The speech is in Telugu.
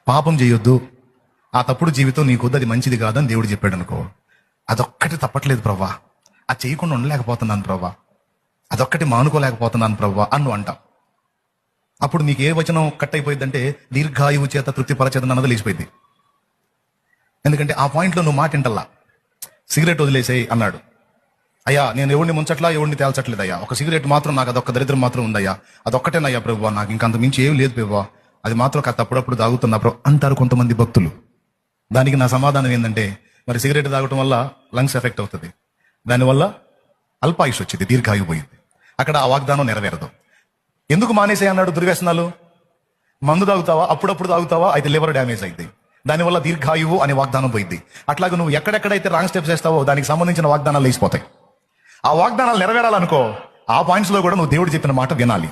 పాపం చేయొద్దు, ఆ తప్పుడు జీవితం నీకొద్దు, అది మంచిది కాదని దేవుడు చెప్పాడు అనుకో, అదొక్కటి తప్పట్లేదు ప్రవ్వా, అది చేయకుండా ఉండలేకపోతున్నాను ప్రవ్వా, అదొక్కటి మానుకోలేకపోతున్నాను ప్రవ్వా అన్ను అంట. అప్పుడు నీకు ఏ వచనం కట్ అయిపోయిందంటే దీర్ఘాయువు చేత తృప్తిపరచేదని అన్నది లేచిపోయింది. ఎందుకంటే ఆ పాయింట్లో నువ్వు మాట వింటల్లా. సిగరెట్ వదిలేసేయి అన్నాడు. అయ్యా నేను ఎవరిని ముంచట్లా, ఎవరిని తేల్చట్లేదు అయ్యా, ఒక సిగరెట్ మాత్రం నాకు అదొక్క దరిద్రం మాత్రం ఉందయ్యా, అదొక్కటేనయ్యా ప్రభువా, నాకు ఇంకంత మించి ఏం లేదు ప్రభువా, అది మాత్రం కాస్త అప్పుడప్పుడు తాగుతున్నా ప్రభు అంటారు కొంతమంది భక్తులు. దానికి నా సమాధానం ఏంటంటే, మరి సిగరెట్ తాగటం వల్ల లంగ్స్ ఎఫెక్ట్ అవుతుంది, దానివల్ల అల్పాయుష్ వచ్చింది, దీర్ఘాయువు పోయింది. అక్కడ ఆ వాగ్దానం నెరవేరదు. ఎందుకు మానేసే అన్నాడు దుర్వ్యసనాలు? మందు తాగుతావా, అప్పుడప్పుడు తాగుతావా, అయితే లివర్ డ్యామేజ్ అయింది, దానివల్ల దీర్ఘాయువు అనే వాగ్దానం పోయింది. అట్లాగే నువ్వు ఎక్కడెక్కడైతే రాంగ్ స్టెప్స్ వేస్తావో దానికి సంబంధించిన వాగ్దానాలు లేచిపోతాయి. ఆ వాగ్దానాలు నెరవేరాలనుకో, ఆ పాయింట్స్ లో కూడా నువ్వు దేవుడు చెప్పిన మాట వినాలి.